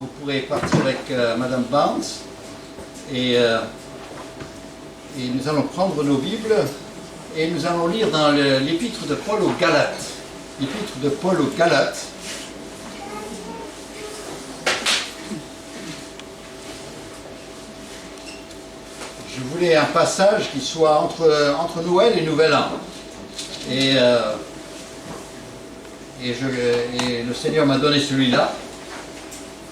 Vous pourrez partir avec Madame Barnes et nous allons prendre nos Bibles et nous allons lire dans l'épître de Paul aux Galates. L'épître de Paul aux Galates. Je voulais un passage qui soit entre Noël et Nouvel An. Et le Seigneur m'a donné celui-là,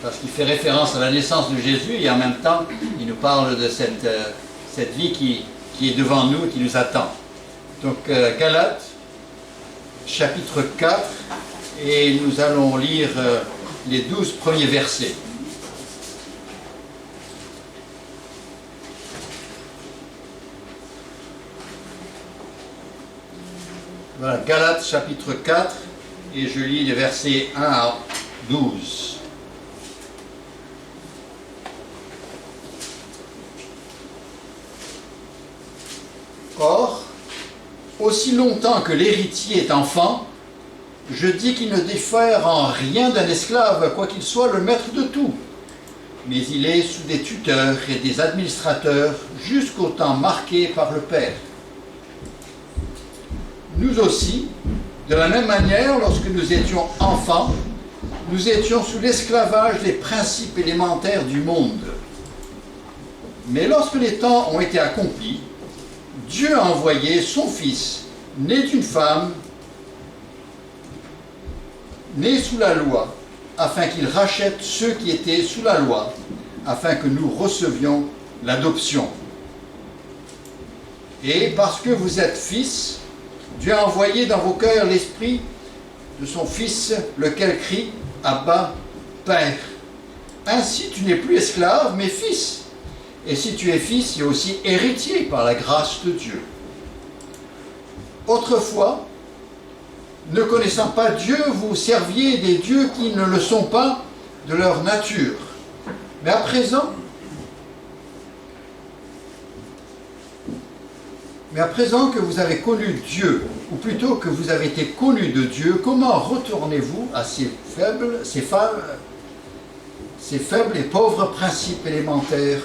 parce qu'il fait référence à la naissance de Jésus et en même temps, il nous parle de cette vie qui est devant nous et qui nous attend. Donc, Galates, chapitre 4, et nous allons lire les 12 premiers versets. Voilà, Galates, chapitre 4, et je lis les versets 1 à 12. Or, aussi longtemps que l'héritier est enfant, je dis qu'il ne diffère en rien d'un esclave, quoiqu'il soit le maître de tout. Mais il est sous des tuteurs et des administrateurs jusqu'au temps marqué par le Père. Nous aussi, de la même manière, lorsque nous étions enfants, nous étions sous l'esclavage des principes élémentaires du monde. Mais lorsque les temps ont été accomplis, Dieu a envoyé son Fils, né d'une femme, né sous la loi, afin qu'il rachète ceux qui étaient sous la loi, afin que nous recevions l'adoption. Et parce que vous êtes fils, Dieu a envoyé dans vos cœurs l'esprit de son Fils, lequel crie « Abba, Père ». Ainsi tu n'es plus esclave, mais fils. Et si tu es fils, tu es aussi héritier par la grâce de Dieu. Autrefois, ne connaissant pas Dieu, vous serviez des dieux qui ne le sont pas de leur nature. Mais à présent que vous avez connu Dieu, ou plutôt que vous avez été connus de Dieu, comment retournez-vous à ces faibles et pauvres principes élémentaires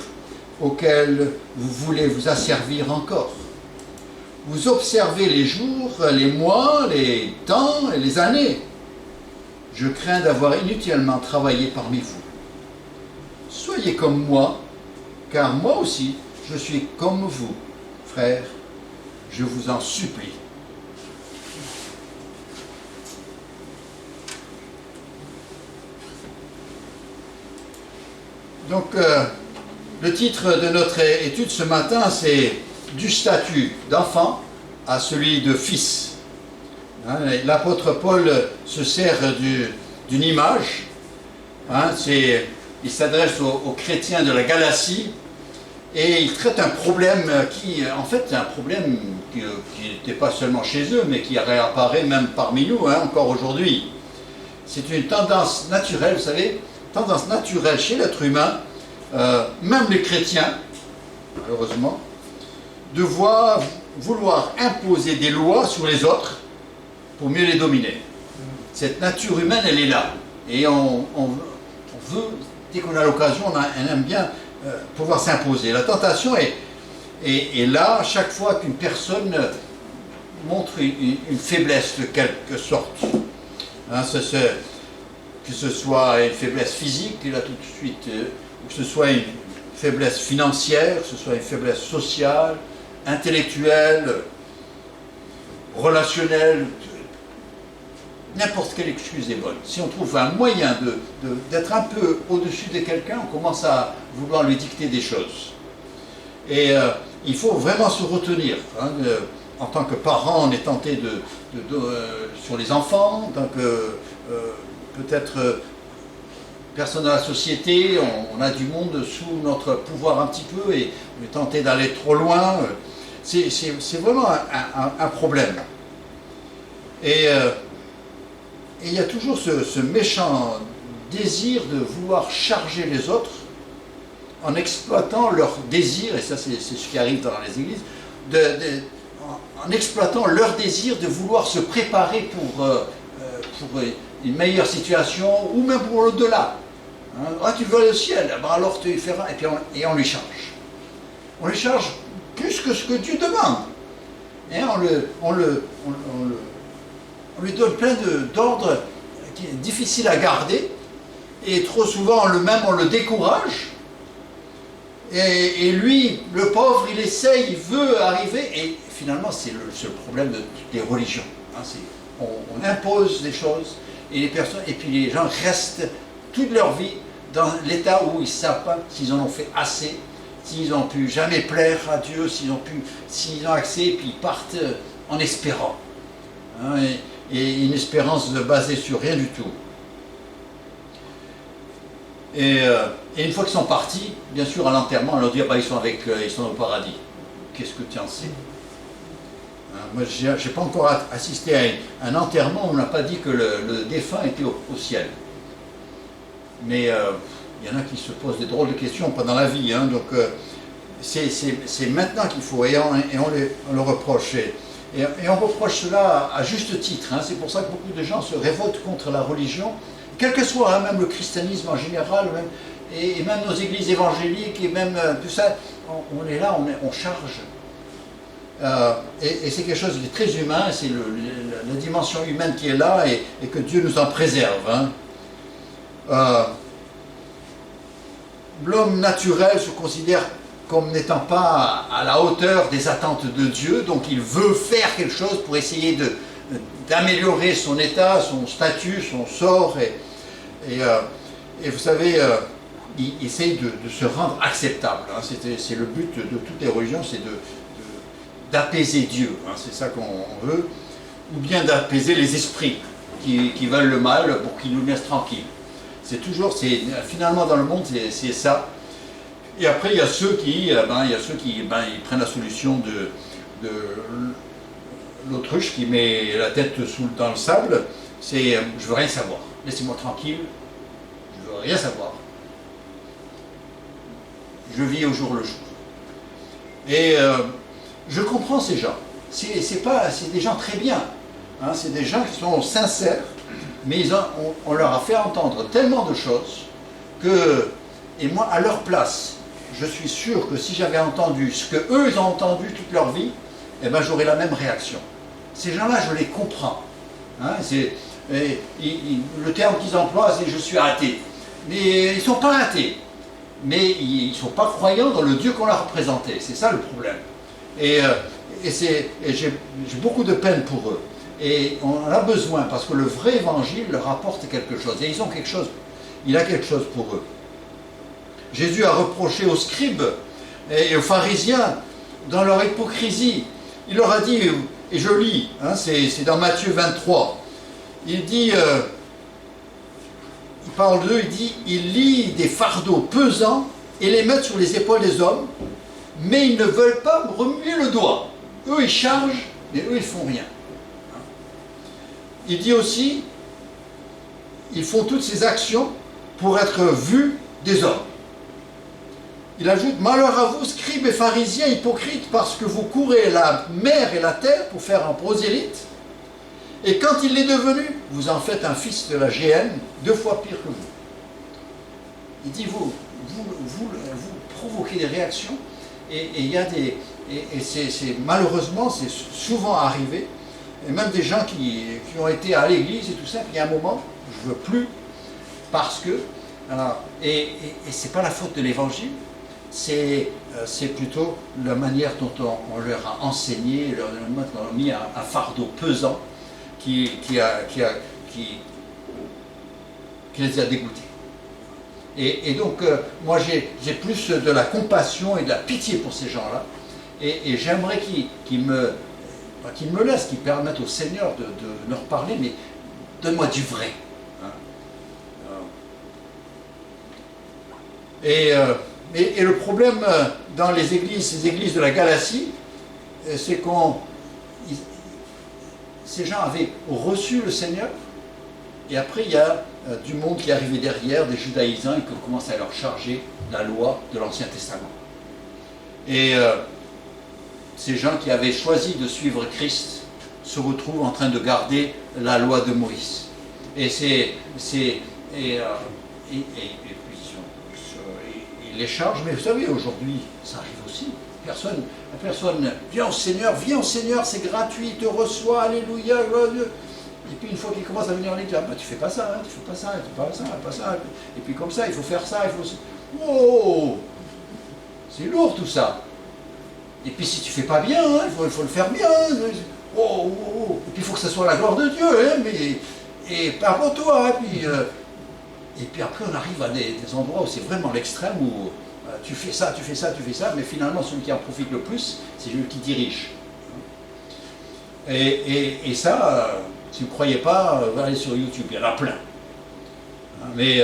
auxquels vous voulez vous asservir encore? Vous observez les jours, les mois, les temps et les années. Je crains d'avoir inutilement travaillé parmi vous. Soyez comme moi, car moi aussi, je suis comme vous, frères. Je vous en supplie. Donc, le titre de notre étude ce matin, c'est « Du statut d'enfant à celui de fils ». L'apôtre Paul se sert d'une image. Il s'adresse aux chrétiens de la Galatie et il traite un problème qui, en fait, est un problème qui n'était pas seulement chez eux, mais qui réapparaît même parmi nous, encore aujourd'hui. C'est une tendance naturelle, vous savez, tendance naturelle chez l'être humain, même les chrétiens, malheureusement, de vouloir imposer des lois sur les autres pour mieux les dominer. Cette nature humaine, elle est là. Et on veut, dès qu'on a l'occasion, on aime bien pouvoir s'imposer. La tentation est là chaque fois qu'une personne montre une faiblesse de quelque sorte. Que ce soit une faiblesse physique, là tout de suite, ou que ce soit une faiblesse financière, que ce soit une faiblesse sociale, intellectuelle, relationnelle, n'importe quelle excuse est bonne. Si on trouve un moyen d'être un peu au-dessus de quelqu'un, on commence à vouloir lui dicter des choses. Et il faut vraiment se retenir. En tant que parent, on est tenté sur les enfants, en tant que peut-être personne dans la société, on a du monde sous notre pouvoir un petit peu et on est tenté d'aller trop loin. C'est vraiment un problème. Et il y a toujours ce méchant désir de vouloir charger les autres en exploitant leur désir, et ça c'est ce qui arrive dans les églises, en exploitant leur désir de vouloir se préparer pour une meilleure situation ou même pour l'au-delà. Hein. Ah, tu veux aller au ciel, ben alors tu feras. Et puis on lui charge. On lui charge plus que ce que Dieu demande. Et on lui donne plein d'ordres qui est difficile à garder. Et trop souvent, on le décourage. Et lui, le pauvre, il essaye, il veut arriver. Et finalement, c'est le problème de toutes les religions. Hein, on impose des choses. Et puis les gens restent toute leur vie dans l'état où ils ne savent pas s'ils en ont fait assez, s'ils n'ont pu jamais plaire à Dieu, s'ils ont accès, et puis ils partent en espérant. Hein, et une espérance basée sur rien du tout. Et une fois qu'ils sont partis, bien sûr, à l'enterrement, on leur dit bah, ils sont au paradis. Qu'est-ce que tu en sais? Moi, je n'ai pas encore assisté à un enterrement où on n'a pas dit que le défunt était au ciel. Mais il y en a qui se posent des drôles de questions pendant la vie. Hein, donc, c'est maintenant qu'il faut, et on le reproche. Et on reproche cela à juste titre. Hein, c'est pour ça que beaucoup de gens se révoltent contre la religion, quel que soit, hein, même le christianisme en général, et même nos églises évangéliques, et même tout ça, on est là, on charge. Et c'est quelque chose de très humain, c'est la dimension humaine qui est là et que Dieu nous en préserve. Hein. L'homme naturel se considère comme n'étant pas à la hauteur des attentes de Dieu, donc il veut faire quelque chose pour essayer d'améliorer son état, son statut, son sort, et vous savez, il essaye de se rendre acceptable. Hein. C'est le but de toutes les religions, c'est d'apaiser Dieu, hein, c'est ça qu'on veut, ou bien d'apaiser les esprits qui veulent le mal pour qu'ils nous laissent tranquilles. Finalement dans le monde, c'est ça. Et après, il y a ceux qui prennent la solution de l'autruche qui met la tête dans le sable, c'est je veux rien savoir, laissez-moi tranquille, je veux rien savoir. Je vis au jour le jour. Et je comprends ces gens. C'est des gens très bien. Hein, c'est des gens qui sont sincères, mais on leur a fait entendre tellement de choses que, et moi, à leur place, je suis sûr que si j'avais entendu ce qu'eux ils ont entendu toute leur vie, eh ben, j'aurais la même réaction. Ces gens-là, je les comprends. Hein, le terme qu'ils emploient, c'est « je suis athée ». Mais ils ne sont pas athées. Mais ils ne sont pas croyants dans le Dieu qu'on leur a présenté. C'est ça le problème. Et j'ai beaucoup de peine pour eux. Et on en a besoin parce que le vrai évangile leur apporte quelque chose. Et il a quelque chose pour eux. Jésus a reproché aux scribes et aux pharisiens dans leur hypocrisie. Il leur a dit, et je lis, hein, c'est dans Matthieu 23, il dit, il parle d'eux, il dit, ils lient des fardeaux pesants et les mettent sur les épaules des hommes, mais ils ne veulent pas remuer le doigt. Eux, ils chargent, mais eux, ils ne font rien. Il dit aussi, ils font toutes ces actions pour être vus des hommes. Il ajoute, malheur à vous, scribes et pharisiens hypocrites, parce que vous courez la mer et la terre pour faire un prosélyte, et quand il est devenu, vous en faites un fils de la géhenne, 2 fois pire que vous. Il dit, vous provoquez des réactions, et il y a malheureusement, c'est souvent arrivé, et même des gens qui ont été à l'église et tout ça, puis il y a un moment, je ne veux plus, parce que, alors, et c'est pas la faute de l'évangile, c'est plutôt la manière dont on leur a enseigné, on leur a mis un fardeau pesant qui les a dégoûtés. Et donc, moi j'ai plus de la compassion et de la pitié pour ces gens-là, et j'aimerais qu'ils me laissent, qu'ils permettent au Seigneur de leur parler, mais donne-moi du vrai. Hein. Et le problème dans ces églises de la Galatie, c'est ces gens avaient reçu le Seigneur, et après il y a du monde qui est arrivé derrière, des judaïsants, et qui commencent à leur charger la loi de l'Ancien Testament. Et ces gens qui avaient choisi de suivre Christ se retrouvent en train de garder la loi de Moïse. Et les charges. Mais vous savez, aujourd'hui, ça arrive aussi. La personne viens au Seigneur, c'est gratuit, il te reçoit, alléluia, gloire à Dieu. Et puis une fois qu'il commence à venir en l'église, bah, tu fais pas ça, hein, tu fais pas ça, tu fais pas ça, pas ça. Et puis comme ça, il faut faire ça, il faut... Oh, c'est lourd tout ça. Et puis si tu fais pas bien, hein, il faut le faire bien. Oh, oh, oh. Et puis il faut que ce soit la gloire de Dieu, hein, mais... Et pas pour toi. Hein, et puis après, on arrive à des endroits où c'est vraiment l'extrême, où tu fais ça, tu fais ça, tu fais ça, mais finalement, celui qui en profite le plus, c'est celui qui dirige. Et ça, si vous ne croyez pas, allez sur YouTube, il y en a plein. Mais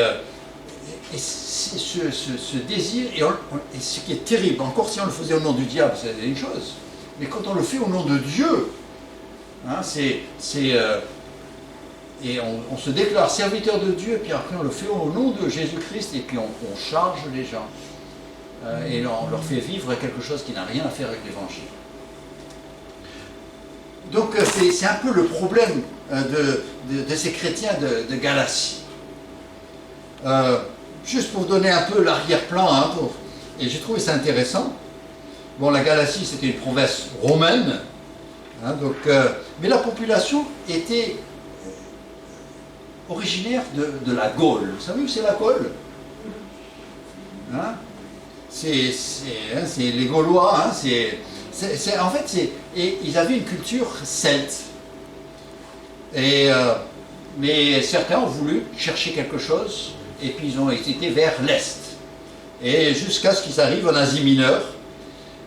et ce désir, et ce qui est terrible, encore si on le faisait au nom du diable, c'est une chose, mais quand on le fait au nom de Dieu, hein, et on se déclare serviteur de Dieu, et puis après on le fait au nom de Jésus-Christ, et puis on charge les gens, et on leur fait vivre quelque chose qui n'a rien à faire avec l'Évangile. Donc c'est un peu le problème de ces chrétiens de Galatie. Juste pour vous donner un peu l'arrière-plan, hein, et j'ai trouvé ça intéressant. Bon, la Galatie, c'était une province romaine, hein, donc, mais la population était originaire de la Gaule. Vous savez où c'est la Gaule, hein? C'est les Gaulois, hein, en fait, ils avaient une culture celte. Mais certains ont voulu chercher quelque chose, et puis ils ont été vers l'Est. Et jusqu'à ce qu'ils arrivent en Asie mineure,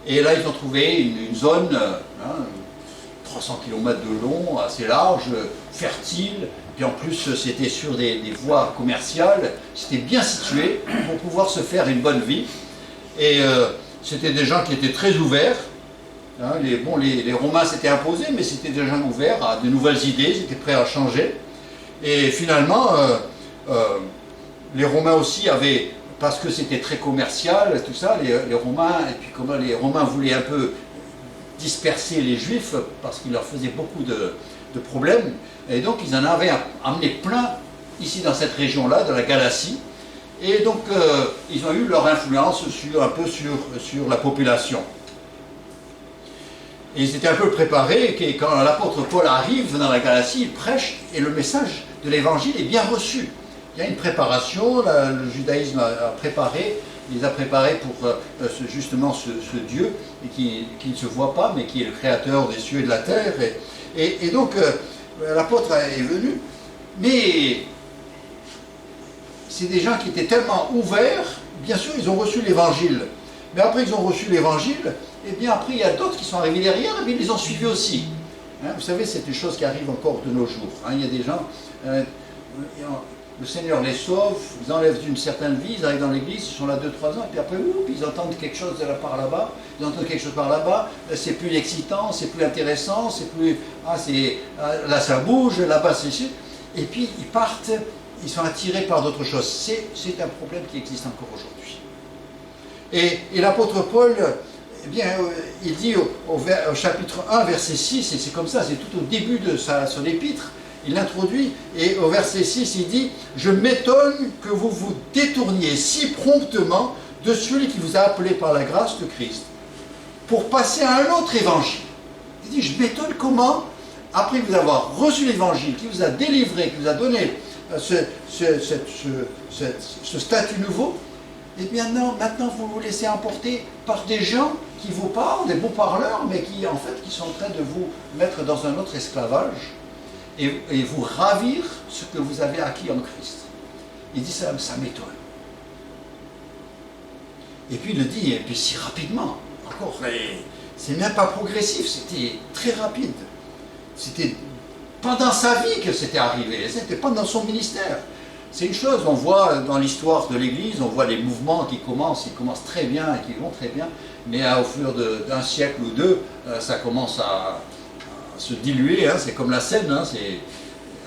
et là ils ont trouvé une zone, 300 km de long, assez large, fertile, puis en plus c'était sur des voies commerciales, c'était bien situé pour pouvoir se faire une bonne vie. Et c'était des gens qui étaient très ouverts. Hein, les Romains s'étaient imposés, mais c'était des gens ouverts à de nouvelles idées, ils étaient prêts à changer. Et finalement, les Romains aussi avaient, parce que c'était très commercial, tout ça, les Romains, et puis comment les Romains voulaient un peu disperser les Juifs, parce qu'ils leur faisaient beaucoup de problèmes, et donc ils en avaient amené plein ici dans cette région-là, de la Galatie, et donc ils ont eu leur influence un peu sur la population. Et ils étaient un peu préparés, que quand l'apôtre Paul arrive dans la Galatie, il prêche, et le message de l'évangile est bien reçu. Il y a une préparation, le judaïsme les a préparés pour justement ce Dieu qui ne se voit pas, mais qui est le créateur des cieux et de la terre. Et donc, l'apôtre est venu, mais c'est des gens qui étaient tellement ouverts, bien sûr, ils ont reçu l'évangile. Mais après qu'ils ont reçu l'évangile, et bien après il y a d'autres qui sont arrivés derrière, et bien ils les ont suivis aussi. Hein, vous savez, c'est une chose qui arrive encore de nos jours. Hein, il y a des gens, le Seigneur les sauve, ils enlèvent d'une certaine vie, ils arrivent dans l'église, ils sont là 2-3 ans, et puis après, ils entendent quelque chose de par là-bas, ils entendent quelque chose par là-bas, c'est plus excitant, c'est plus intéressant, c'est plus... là ça bouge, là-bas c'est... Et puis ils partent, ils sont attirés par d'autres choses. C'est un problème qui existe encore aujourd'hui. Et l'apôtre Paul, eh bien, il dit au chapitre 1, verset 6, et c'est comme ça, c'est tout au début de son épître, il l'introduit, et au verset 6, il dit « Je m'étonne que vous vous détourniez si promptement de celui qui vous a appelé par la grâce de Christ, pour passer à un autre évangile. » Il dit « Je m'étonne comment, après vous avoir reçu l'évangile, qui vous a délivré, qui vous a donné ce statut nouveau, et bien non, maintenant vous vous laissez emporter par des gens qui vous parlent, des beaux parleurs, mais qui en fait qui sont en train de vous mettre dans un autre esclavage et vous ravir ce que vous avez acquis en Christ. » Il dit ça m'étonne. Et puis il le dit, et puis si rapidement, encore, c'est même pas progressif, c'était très rapide. C'était pendant sa vie que c'était arrivé, c'était pas dans son ministère. C'est une chose, on voit dans l'histoire de l'Église, on voit les mouvements qui commencent, ils commencent très bien et qui vont très bien, mais au fur d'un siècle ou deux, ça commence à se diluer, hein, c'est comme la Seine, hein,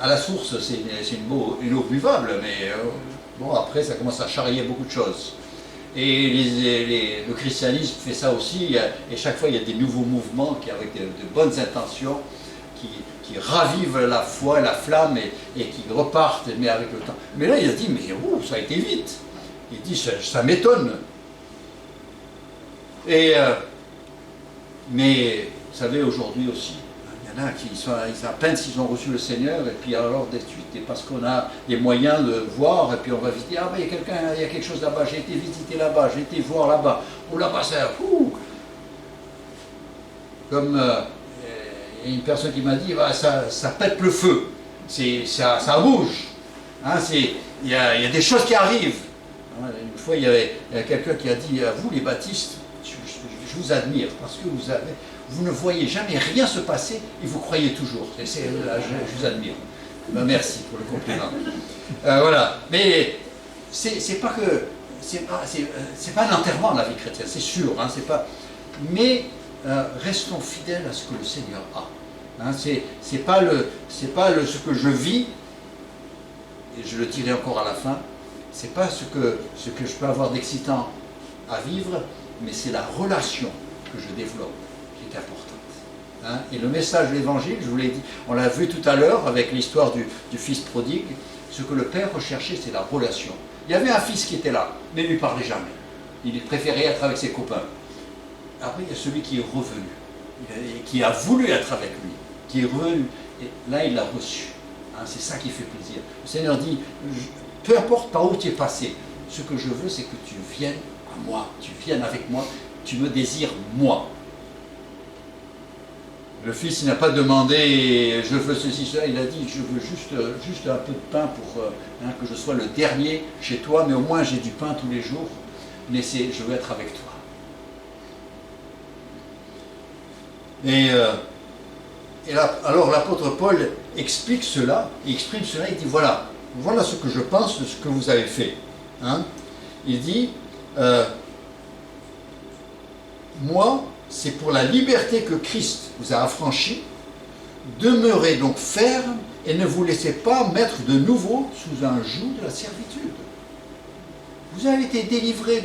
à la source c'est une eau buvable, mais bon, après ça commence à charrier beaucoup de choses. Et le christianisme fait ça aussi, et chaque fois il y a des nouveaux mouvements qui, avec de bonnes intentions, qui ravivent la foi, la flamme, et qui repartent, mais avec le temps. Mais là, il a dit, mais ça a été vite. Il dit, ça m'étonne. Mais vous savez, aujourd'hui aussi, il y en a qui sont, à peine s'ils ont reçu le Seigneur, et puis alors de suite, et parce qu'on a les moyens de voir, et puis on va visiter, ah ben il y a quelqu'un, il y a quelque chose là-bas, j'ai été visiter là-bas, j'ai été voir là-bas, ou là-bas c'est comme il y a une personne qui m'a dit, bah, ça pète le feu, ça bouge, hein, il y a des choses qui arrivent. Une fois, il y a quelqu'un qui a dit, vous les baptistes, je vous admire, parce que vous ne voyez jamais rien se passer et vous croyez toujours. Je vous admire. Ben, merci pour le compliment. Voilà. Mais c'est pas un enterrement la vie chrétienne, c'est sûr. Hein, mais restons fidèles à ce que le Seigneur a. Hein, c'est pas ce que je vis, et je le dirai encore à la fin. C'est pas ce que je peux avoir d'excitant à vivre, mais c'est la relation que je développe qui est importante. Hein? Et le message de l'Évangile, je vous l'ai dit, on l'a vu tout à l'heure avec l'histoire du fils prodigue, ce que le père recherchait, c'est la relation. Il y avait un fils qui était là, mais il ne lui parlait jamais. Il préférait être avec ses copains. Après, il y a celui qui est revenu, qui a voulu être avec lui, qui est revenu, et là, il l'a reçu. Hein? C'est ça qui fait plaisir. Le Seigneur dit, peu importe par où tu es passé, ce que je veux, c'est que tu viennes à moi, tu viennes avec moi, tu me désires moi. Le fils n'a pas demandé je veux ceci, cela, il a dit je veux juste un peu de pain pour que je sois le dernier chez toi, mais au moins j'ai du pain tous les jours, mais je veux être avec toi. Alors l'apôtre Paul explique cela, il exprime cela, il dit voilà ce que je pense de ce que vous avez fait. Hein? Il dit moi, c'est pour la liberté que Christ vous a affranchi. Demeurez donc ferme et ne vous laissez pas mettre de nouveau sous un joug de la servitude. Vous avez été délivré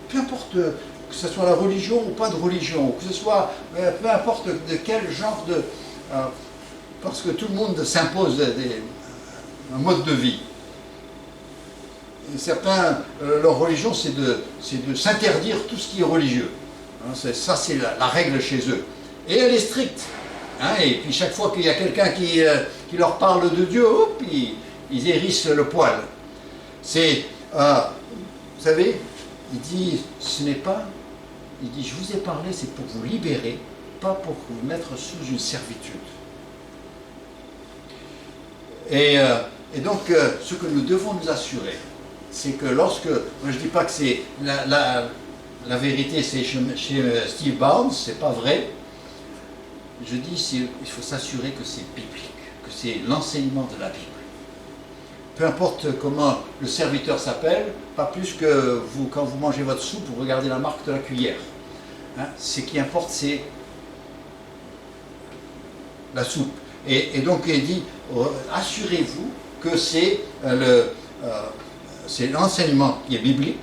peu importe que ce soit la religion ou pas de religion, que ce soit peu importe de quel genre parce que tout le monde s'impose un mode de vie. Et certains, leur religion, c'est de s'interdire tout ce qui est religieux. Ça, c'est la règle chez eux. Et elle est stricte. Hein, et puis chaque fois qu'il y a quelqu'un qui leur parle de Dieu, hop, ils hérissent le poil. Vous savez, il dit, il dit, je vous ai parlé, c'est pour vous libérer, pas pour vous mettre sous une servitude. Et donc, ce que nous devons nous assurer, c'est que moi je ne dis pas que c'est la vérité, c'est chez Steve Barnes, c'est pas vrai. Je dis il faut s'assurer que c'est biblique, que c'est l'enseignement de la Bible. Peu importe comment le serviteur s'appelle, pas plus que quand vous mangez votre soupe, vous regardez la marque de la cuillère. Hein, ce qui importe, c'est la soupe. Et donc il dit, assurez-vous que c'est l'enseignement qui est biblique,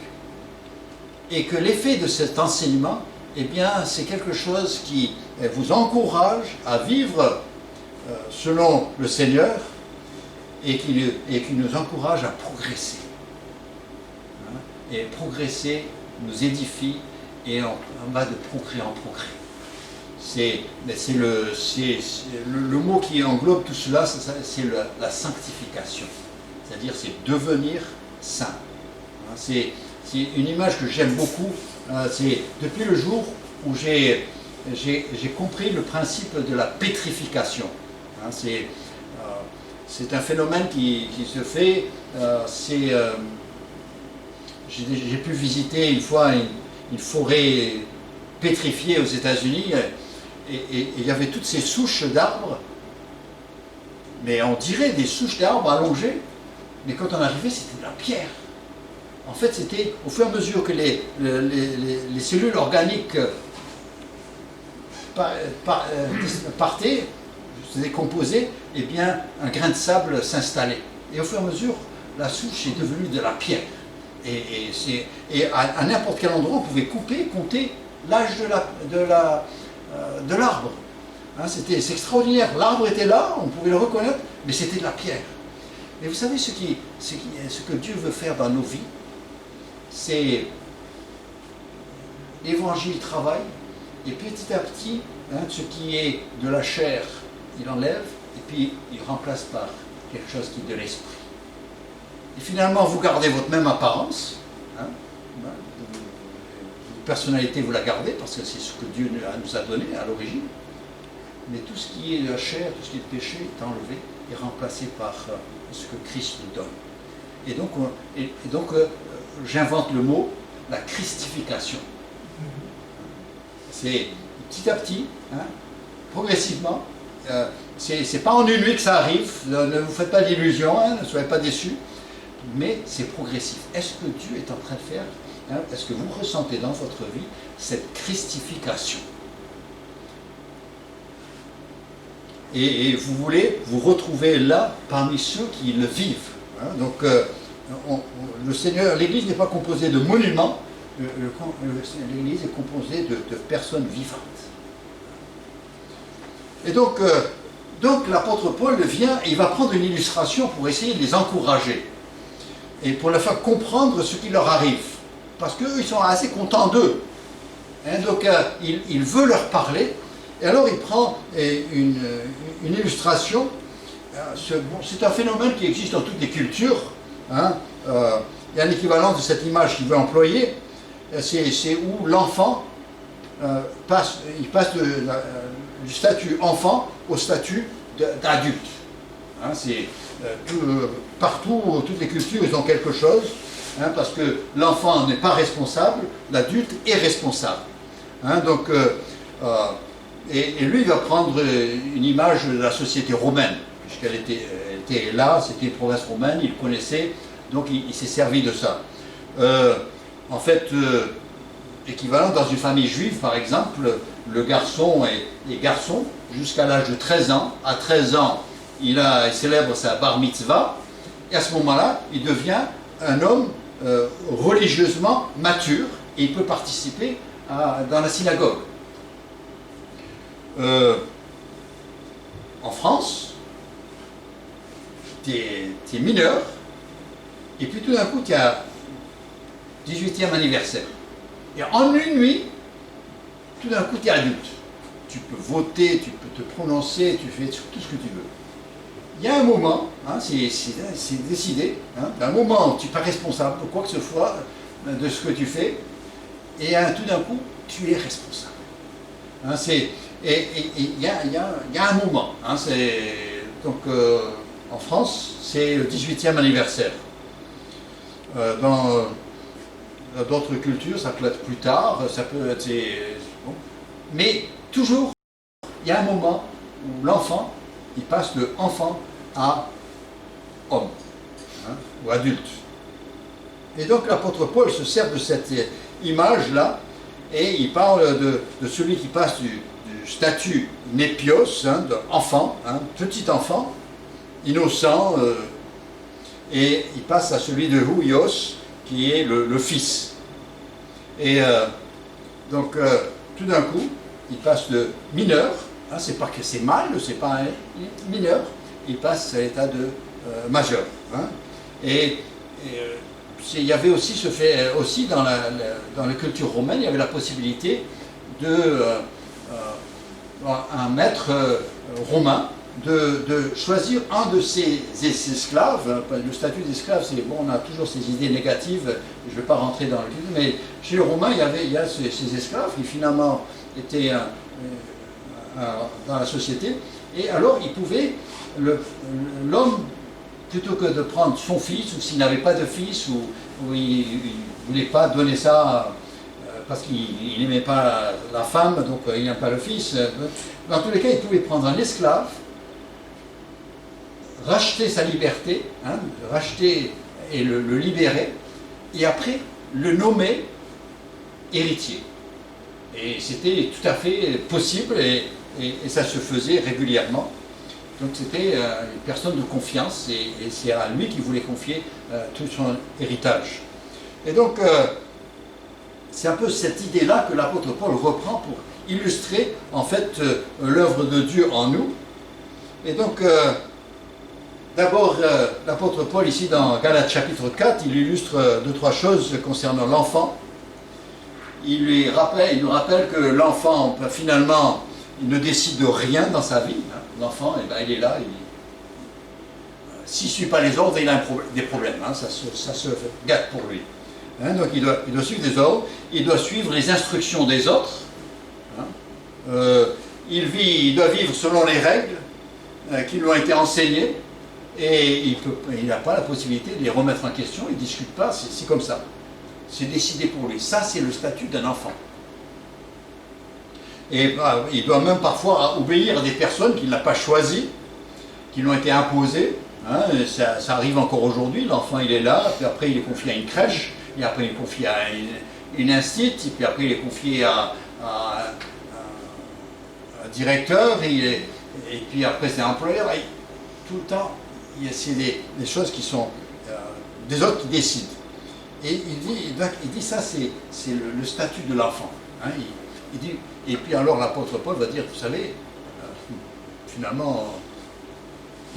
et que l'effet de cet enseignement, eh bien, c'est quelque chose qui vous encourage à vivre selon le Seigneur et qui nous encourage à progresser. Hein? Et progresser nous édifie et on va de progrès en progrès. C'est le mot qui englobe tout cela, c'est la sanctification. C'est-à-dire, c'est devenir saint. Hein? C'est une image que j'aime beaucoup. C'est depuis le jour où j'ai compris le principe de la pétrification. Hein, c'est un phénomène qui se fait. J'ai pu visiter une fois une forêt pétrifiée aux États-Unis et il y avait toutes ces souches d'arbres, mais on dirait des souches d'arbres allongées, mais quand on arrivait, c'était de la pierre. En fait, c'était au fur et à mesure que les cellules organiques partaient, se décomposaient, eh bien, un grain de sable s'installait. Et au fur et à mesure, la souche est devenue de la pierre. Et à n'importe quel endroit, on pouvait compter l'âge de l'arbre. Hein, c'est extraordinaire. L'arbre était là, on pouvait le reconnaître, mais c'était de la pierre. Mais vous savez ce que Dieu veut faire dans nos vies, c'est l'évangile travaille, et petit à petit, ce qui est de la chair, il enlève, et puis il remplace par quelque chose qui est de l'esprit. Et finalement, vous gardez votre même apparence, votre personnalité, vous la gardez, parce que c'est ce que Dieu nous a donné à l'origine, mais tout ce qui est de la chair, tout ce qui est de péché est enlevé et remplacé par ce que Christ nous donne. Et donc, j'invente le mot, la christification. C'est petit à petit, progressivement. C'est pas en une nuit que ça arrive, ne vous faites pas d'illusions, ne soyez pas déçus, mais c'est progressif. Est-ce que Dieu est en train de faire, est-ce que vous ressentez dans votre vie cette christification? Et vous voulez vous retrouver là parmi ceux qui le vivent. Donc, le Seigneur, l'Église n'est pas composée de monuments, l'Église est composée de personnes vivantes. Et donc l'apôtre Paul vient et il va prendre une illustration pour essayer de les encourager et pour leur faire comprendre ce qui leur arrive. Parce qu'eux, ils sont assez contents d'eux. Donc il veut leur parler. Et alors il prend une illustration. C'est un phénomène qui existe dans toutes les cultures. Il y a un équivalent de cette image qu'il veut employer. C'est où l'enfant passe du statut enfant au statut d'adulte. Partout, toutes les cultures, ils ont quelque chose, parce que l'enfant n'est pas responsable, l'adulte est responsable. Et lui, il va prendre une image de la société romaine, puisqu'elle était là, c'était une province romaine, il connaissait, donc il s'est servi de ça. En fait, équivalent dans une famille juive, par exemple, le garçon est garçon jusqu'à l'âge de 13 ans. À 13 ans, il célèbre sa bar mitzvah, et à ce moment-là, il devient un homme religieusement mature, et il peut participer dans la synagogue. En France, tu es mineur, et puis tout d'un coup, tu as 18e anniversaire. Et en une nuit, tout d'un coup, tu es adulte. Tu peux voter, tu peux te prononcer, tu fais tout ce que tu veux. Il y a un moment, c'est décidé, un moment où tu n'es pas responsable de quoi que ce soit, de ce que tu fais, et tout d'un coup, tu es responsable. Et il y a un moment. En France, c'est le 18e anniversaire. Dans d'autres cultures, ça peut être plus tard, ça peut être... Bon. Mais toujours, il y a un moment où l'enfant, il passe de enfant à homme, ou adulte. Et donc l'apôtre Paul se sert de cette image-là, et il parle de celui qui passe du statut népios, d'enfant, petit enfant, innocent, et il passe à celui de huios, qui est le fils. Et tout d'un coup, il passe de mineur, c'est pas que c'est mal, c'est pas un mineur, il passe à l'état de majeur. Il y avait aussi ce fait, aussi dans la culture romaine, il y avait la possibilité un maître romain de choisir un de ses esclaves. Le statut d'esclave, c'est bon, on a toujours ces idées négatives, je ne vais pas rentrer dans le truc, mais chez les Romains, il y a ces esclaves qui finalement étaient dans la société, et alors il pouvait, l'homme, plutôt que de prendre son fils, ou s'il n'avait pas de fils, ou il ne voulait pas donner ça parce qu'il n'aimait pas la femme, donc il n'aime pas le fils, dans tous les cas, il pouvait prendre un esclave, racheter sa liberté, racheter et le libérer, et après le nommer héritier. Et c'était tout à fait possible, et ça se faisait régulièrement. Donc c'était une personne de confiance, et c'est à lui qu'il voulait confier tout son héritage. Et donc, c'est un peu cette idée-là que l'apôtre Paul reprend pour illustrer en fait l'œuvre de Dieu en nous. Et donc, d'abord, l'apôtre Paul, ici dans Galates chapitre 4, il illustre 2-3 choses concernant l'enfant. il nous rappelle que l'enfant, ben, finalement, il ne décide de rien dans sa vie. Hein. L'enfant, eh ben, il est là, s'il ne suit pas les ordres, il a des problèmes, hein. Ça se gâte pour lui. Hein. Donc il doit suivre des ordres, il doit suivre les instructions des autres. Hein. Il doit vivre selon les règles qui lui ont été enseignées, et il n'a pas la possibilité de les remettre en question, il ne discute pas, c'est comme ça. C'est décidé pour lui. Ça, c'est le statut d'un enfant. Et bah, il doit même parfois obéir à des personnes qu'il n'a pas choisies, qui lui ont été imposées. Hein, ça arrive encore aujourd'hui, l'enfant il est là, puis après il est confié à une crèche, et après il est confié à une institut, et puis après il est confié à un directeur, et puis après c'est un employeur. Et tout le temps, c'est des choses qui sont des autres qui décident. Et il dit ça, c'est le statut de l'enfant. Hein, il dit, et puis alors l'apôtre Paul va dire, vous savez, finalement,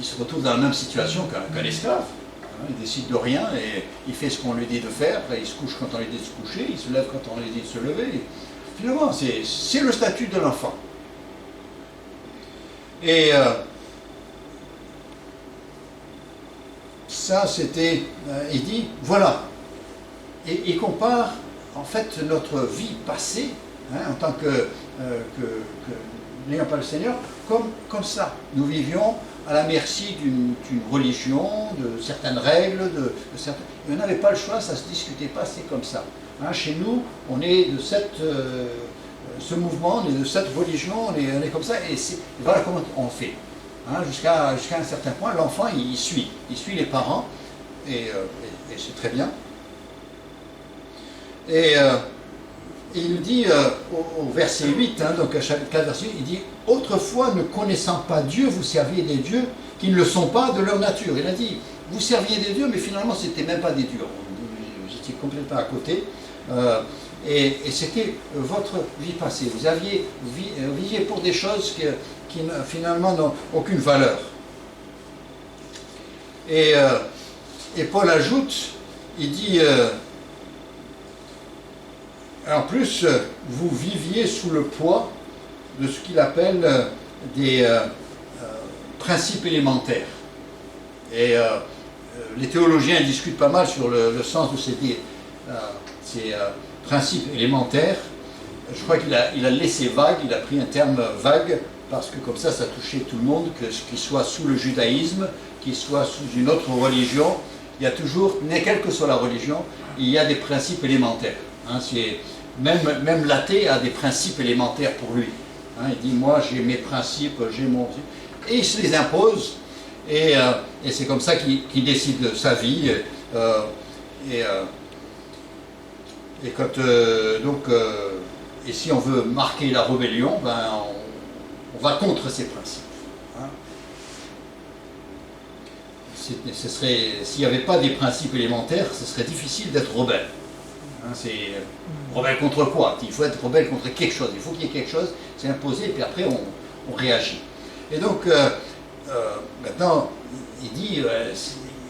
il se retrouve dans la même situation qu'un esclave. Hein, il décide de rien et il fait ce qu'on lui dit de faire, et il se couche quand on lui dit de se coucher, il se lève quand on lui dit de se lever. Et finalement, c'est le statut de l'enfant. Et ça, c'était, il dit, voilà. Et il compare, en fait, notre vie passée, hein, en tant que n'ayant pas le Seigneur, comme ça. Nous vivions à la merci d'une religion, de certaines règles, certaines... on n'avait pas le choix, ça ne se discutait pas, c'est comme ça. Hein, chez nous, on est de ce mouvement, on est de cette religion, on est comme ça, et voilà comment on fait. Hein, jusqu'à un certain point, l'enfant, il suit les parents, et c'est très bien. Et il dit au verset 8, hein, donc chapitre 4, verset 8, il dit « Autrefois, ne connaissant pas Dieu, vous serviez des dieux qui ne le sont pas de leur nature. » Il a dit « Vous serviez des dieux, mais finalement, ce n'était même pas des dieux. Vous étiez complètement à côté. Et c'était votre vie passée. Vous viviez pour des choses qui finalement n'ont aucune valeur. » Et Paul ajoute, il dit en plus, vous viviez sous le poids de ce qu'il appelle des principes élémentaires. Et les théologiens discutent pas mal sur le sens de ces principes élémentaires. Je crois qu'il a laissé vague, il a pris un terme vague, parce que comme ça touchait tout le monde, qu'il soit sous le judaïsme, qu'il soit sous une autre religion, il y a toujours, quelle que soit la religion, il y a des principes élémentaires. Hein, même l'athée a des principes élémentaires pour lui. Hein, il dit, moi j'ai mes principes, j'ai mon... Et il se les impose, et c'est comme ça qu'il décide de sa vie. Et si on veut marquer la rébellion, ben, on va contre ces principes. Hein. S'il n'y avait pas des principes élémentaires, ce serait difficile d'être rebelle. Hein, c'est rebelle contre quoi? Il faut être rebelle contre quelque chose. Il faut qu'il y ait quelque chose, c'est imposé, et puis après on réagit. Et donc, maintenant, il dit,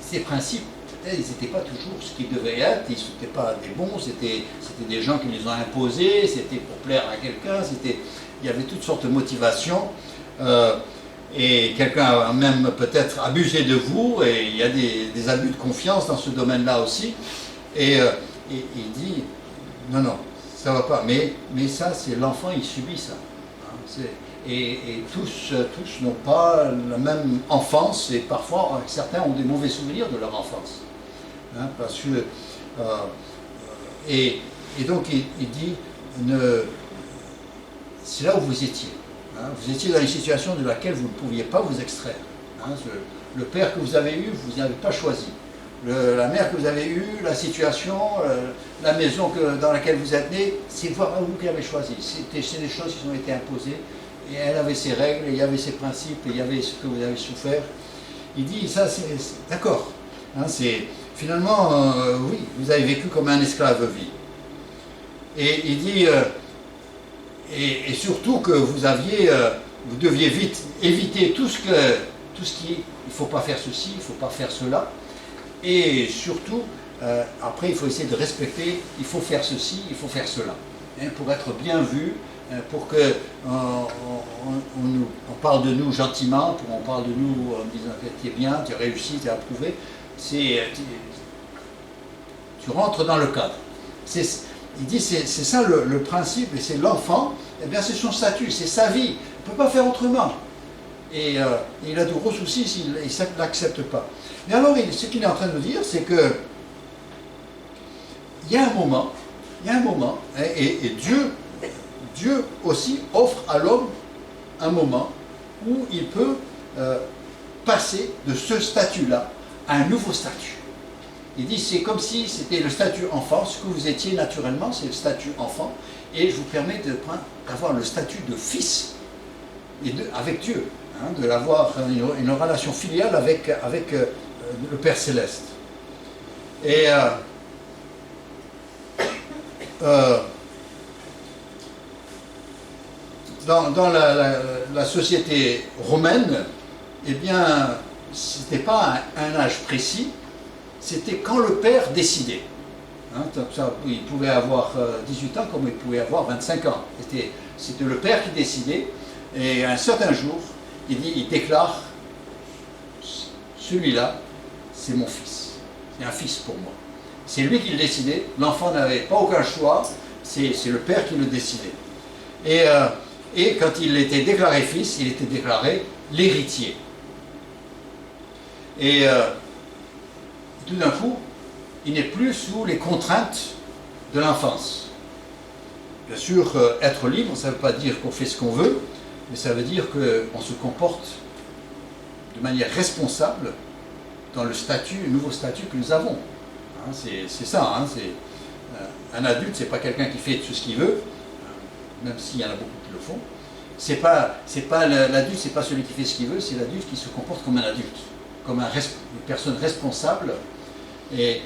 ces principes, peut-être, ils n'étaient pas toujours ce qu'ils devaient être, ils n'étaient pas des bons, c'était des gens qui les ont imposés, c'était pour plaire à quelqu'un, il y avait toutes sortes de motivations. Et quelqu'un a même peut-être abusé de vous, et il y a des abus de confiance dans ce domaine-là aussi. Et il dit, non, ça ne va pas. Mais ça, c'est l'enfant, il subit ça. Hein, et tous n'ont pas la même enfance, et parfois, certains ont des mauvais souvenirs de leur enfance. Hein, parce que, et donc, il dit, c'est là où vous étiez. Hein, vous étiez dans une situation de laquelle vous ne pouviez pas vous extraire. Hein, le père que vous avez eu, vous n'avez pas choisi. La mère que vous avez eue, la situation, la maison dans laquelle vous êtes né, c'est vous qui avez choisi. C'est des choses qui ont été imposées. Et elle avait ses règles, et il y avait ses principes, et il y avait ce que vous avez souffert. Il dit, ça c'est d'accord. Hein, finalement, oui, vous avez vécu comme un esclave vit. Et il dit, et surtout que vous deviez vite éviter tout ce qui il ne faut pas faire ceci, il ne faut pas faire cela. Et surtout, après, il faut essayer de respecter, il faut faire ceci, il faut faire cela. hein, pour être bien vu, pour que on parle de nous gentiment, pour qu'on parle de nous en disant que tu es bien, tu as réussi, tu as approuvé. Tu rentres dans le cadre. Il dit c'est ça le principe, et c'est l'enfant, eh bien c'est son statut, c'est sa vie, il ne peut pas faire autrement. Et il a de gros soucis s'il ne l'accepte pas. Mais alors ce qu'il est en train de nous dire, c'est que il y a un moment, hein, et Dieu aussi offre à l'homme un moment où il peut passer de ce statut-là à un nouveau statut. Il dit c'est comme si c'était le statut enfant, ce que vous étiez naturellement, c'est le statut enfant, et je vous permets d'avoir le statut de fils avec Dieu, hein, d'avoir une relation filiale avec le Père Céleste. Et dans la société romaine, eh bien, c'était pas un âge précis, c'était quand le père décidait. Hein, il pouvait avoir 18 ans comme il pouvait avoir 25 ans. C'était le père qui décidait, et un certain jour, il déclare, celui-là, c'est mon fils, c'est un fils pour moi. C'est lui qui le décidait, l'enfant n'avait pas aucun choix, c'est le père qui le décidait. Et quand il était déclaré fils, il était déclaré l'héritier. Et tout d'un coup, il n'est plus sous les contraintes de l'enfance. Bien sûr, être libre, ça ne veut pas dire qu'on fait ce qu'on veut, mais ça veut dire qu'on se comporte de manière responsable dans le nouveau statut que nous avons. Hein, c'est ça, hein, un adulte, c'est pas quelqu'un qui fait tout ce qu'il veut, même s'il y en a beaucoup qui le font. L'adulte, c'est pas celui qui fait ce qu'il veut, c'est l'adulte qui se comporte comme un adulte, comme une personne responsable et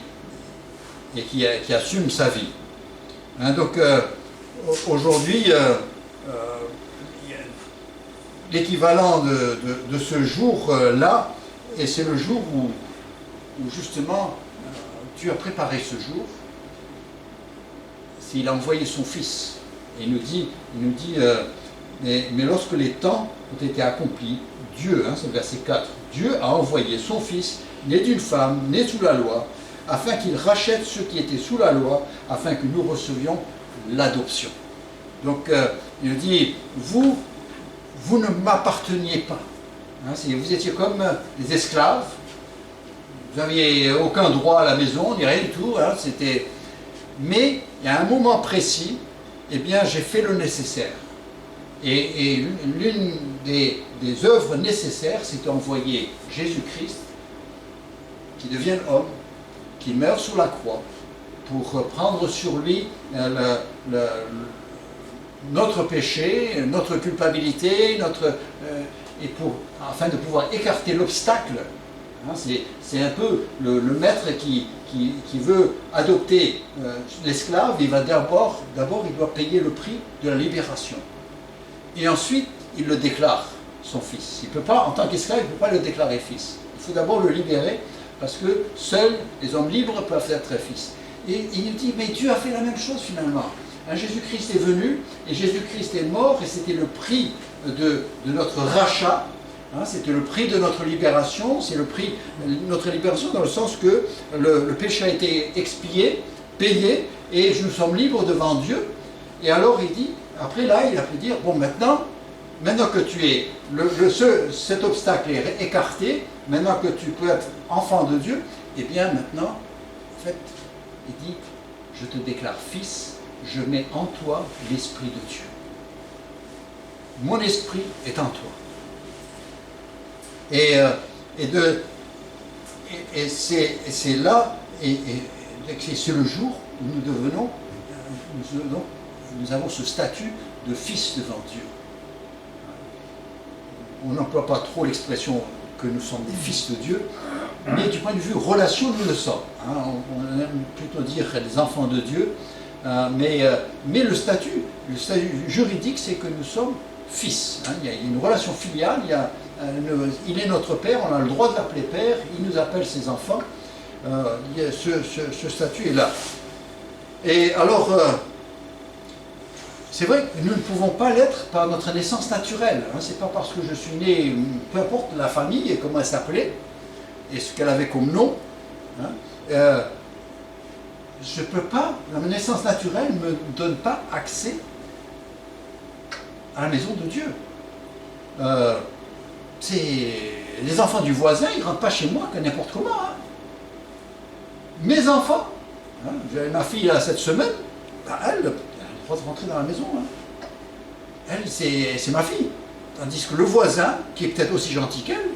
qui assume sa vie. Hein, donc aujourd'hui, l'équivalent de ce jour-là, et c'est le jour où justement Dieu a préparé ce jour, s'il a envoyé son Fils. Et il nous dit mais lorsque les temps ont été accomplis, Dieu, hein, c'est le verset 4, Dieu a envoyé son Fils, né d'une femme, né sous la loi, afin qu'il rachète ceux qui étaient sous la loi, afin que nous recevions l'adoption. Donc il nous dit, vous ne m'apparteniez pas. Hein, vous étiez comme des esclaves, vous n'aviez aucun droit à la maison, ni rien du tout. Hein, mais il y a un moment précis, eh bien j'ai fait le nécessaire. Et l'une des œuvres nécessaires, c'est d'envoyer Jésus-Christ, qui devienne homme, qui meurt sur la croix, pour prendre sur lui notre péché, notre culpabilité, afin de pouvoir écarter l'obstacle. Hein, c'est un peu le maître qui veut adopter l'esclave, il va d'abord il doit payer le prix de la libération. Et ensuite, il le déclare, son fils. Il peut pas, en tant qu'esclave, il ne peut pas le déclarer fils. Il faut d'abord le libérer, parce que seuls les hommes libres peuvent être fils. Et il nous dit, mais Dieu a fait la même chose finalement. Hein, Jésus-Christ est venu, et Jésus-Christ est mort, et c'était le prix de notre rachat. Hein, c'était le prix de notre libération, c'est le prix de notre libération dans le sens que le péché a été expié, payé, et nous sommes libres devant Dieu. Et alors il dit, après là, il a pu dire, bon maintenant que tu es, cet obstacle est écarté, maintenant que tu peux être enfant de Dieu, et bien maintenant, en fait, il dit, je te déclare fils, je mets en toi l'Esprit de Dieu. Mon esprit est en toi. Et c'est là, et c'est le jour où nous avons ce statut de fils devant Dieu. On n'emploie pas trop l'expression que nous sommes des fils de Dieu, mais du point de vue relation, nous le sommes. Hein. On aime plutôt dire les enfants de Dieu, mais le statut juridique, c'est que nous sommes fils. Hein. Il y a une relation filiale, il est notre père, on a le droit de l'appeler père, il nous appelle ses enfants. Ce statut est là. Et alors, c'est vrai que nous ne pouvons pas l'être par notre naissance naturelle. Hein. C'est pas parce que je suis né, peu importe la famille et comment elle s'appelait, et ce qu'elle avait comme nom. Hein, je ne peux pas, la naissance naturelle ne me donne pas accès à la maison de Dieu. Les enfants du voisin, ils ne rentrent pas chez moi que n'importe comment. Hein. Mes enfants, hein, j'avais ma fille là cette semaine, ben elle a le droit de rentrer dans la maison. Hein. Elle, c'est ma fille. Tandis que le voisin, qui est peut-être aussi gentil qu'elle,